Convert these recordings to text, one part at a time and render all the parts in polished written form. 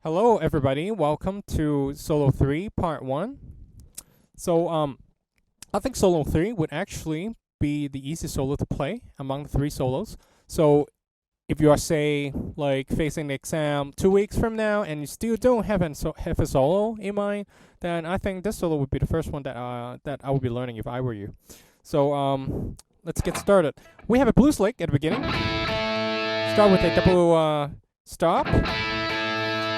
Hello, everybody. Welcome to Solo 3, Part 1. I think Solo 3 would actually be the easiest solo to play among the three solos. So, if you are, say, like facing the exam 2 weeks from now and you still don't have a solo in mind, then I think this solo would be the first one that I would be learning if I were you. Let's get started. We have a blues lick at the beginning. Start with a double stop.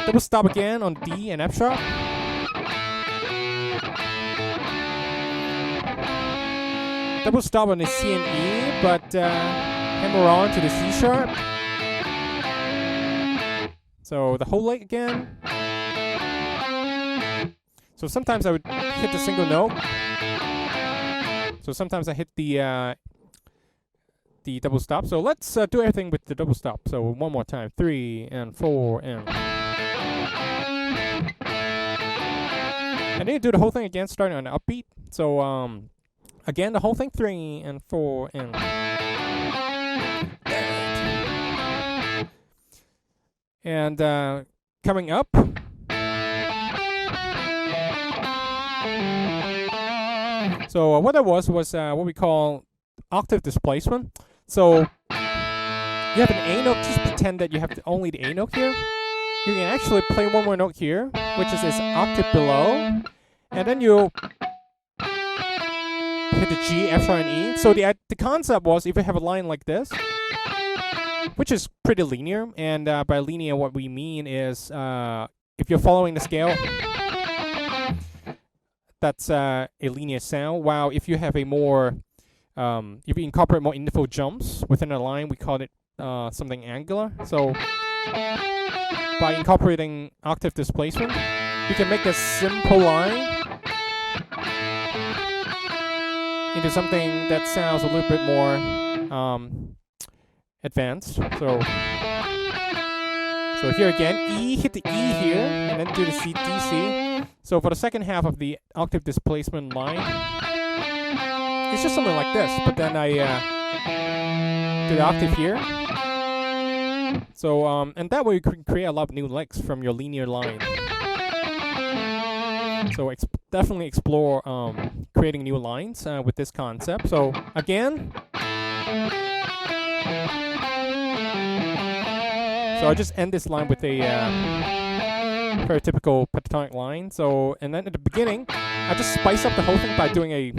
Double stop again on D and F sharp. Double stop on the C and E, but hammer on to the C sharp. So the whole lick again. So sometimes I would hit the single note. So sometimes I hit the double stop. So let's do everything with the double stop. So one more time, 3 and 4 and. And then you do the whole thing again, starting on the upbeat. So again, the whole thing, 3 and 4 and. And coming up. So what that was what we call octave displacement. So you have an A note. Just pretend that you have only the A note here. You can actually play one more note here, which is this octave below, and then you hit the G, F sharp, and E. So the concept was, if you have a line like this, which is pretty linear, and by linear what we mean is if you're following the scale, that's a linear sound. While if you have a more, if you incorporate more info jumps within a line, we call it something angular. So by incorporating octave displacement, you can make a simple line into something that sounds a little bit more advanced. So here again, E, hit the E here, and then do the C, D, C. So for the second half of the octave displacement line, it's just something like this, but then I do the octave here. So, and that way you can create a lot of new licks from your linear line. So definitely explore creating new lines with this concept. So again, so I just end this line with a very typical pentatonic line. So, and then at the beginning, I just spice up the whole thing by doing a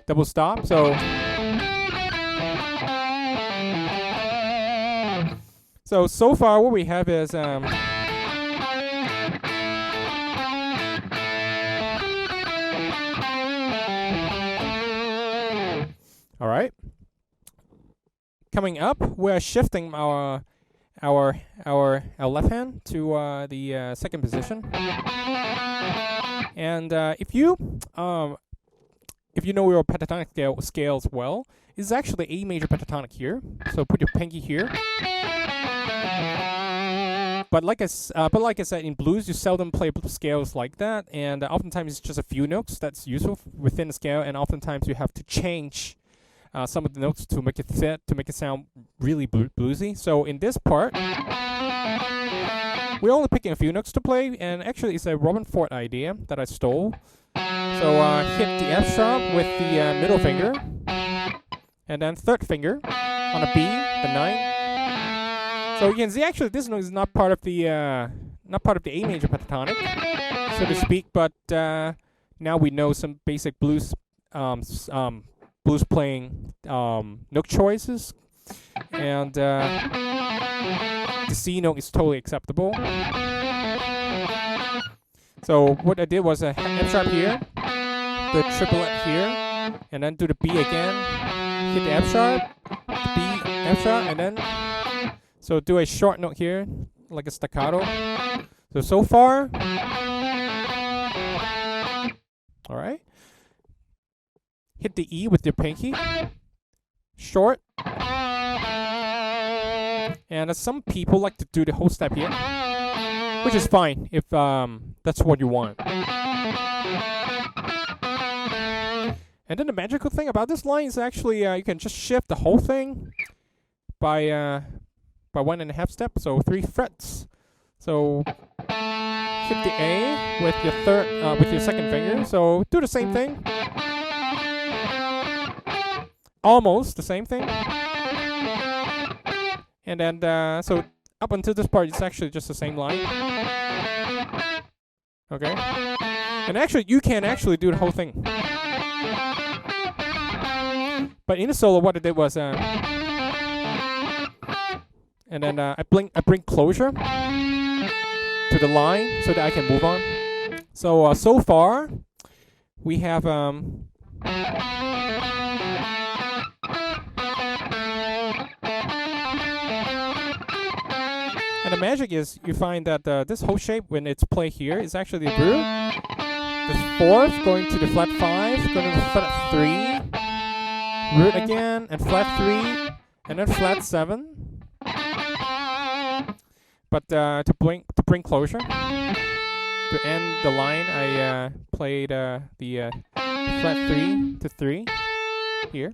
double stop. So far what we have is all right. Coming up, we're shifting our left hand to the second position. And if you know your pentatonic scales well, it's actually A major pentatonic here. So put your pinky here. But like I said, in blues, you seldom play scales like that, and oftentimes it's just a few notes that's useful within the scale, and oftentimes you have to change some of the notes to make it fit, to make it sound really bluesy. So in this part, we're only picking a few notes to play, and actually it's a Robben Ford idea that I stole. So hit the F sharp with the middle finger, and then third finger on a B, the 9. So you can see actually this note is not part of the A major pentatonic, so to speak. But now we know some basic blues playing note choices, and the C note is totally acceptable. So what I did was a F sharp here, the triplet here, and then do the B again, hit the F sharp, the B, F sharp, and then. So do a short note here, like a staccato. So far. All right. Hit the E with your pinky. Short. And some people like to do the whole step here, which is fine if that's what you want. And then the magical thing about this line is actually you can just shift the whole thing by by 1.5 steps, so 3 frets. So hit the A with your second finger. So do the same thing. Almost the same thing. And then so up until this part, it's actually just the same line. Okay. And actually, you can actually do the whole thing. But in the solo, what I did was, and then I bring closure to the line so that I can move on. So so far, we have and the magic is you find that this whole shape, when it's played here, is actually a groove. The fourth going to the flat 5, going to the flat 3, root again, and flat 3, and then flat 7. But to bring closure, to end the line, I played the flat 3 to 3 here.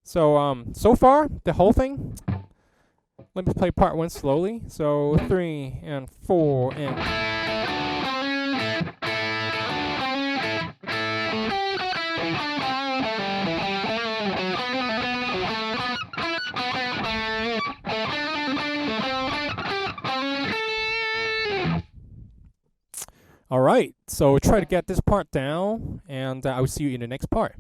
So so far the whole thing. Let me play part 1 slowly. So 3 and 4 and. Alright, so try to get this part down, and I will see you in the next part.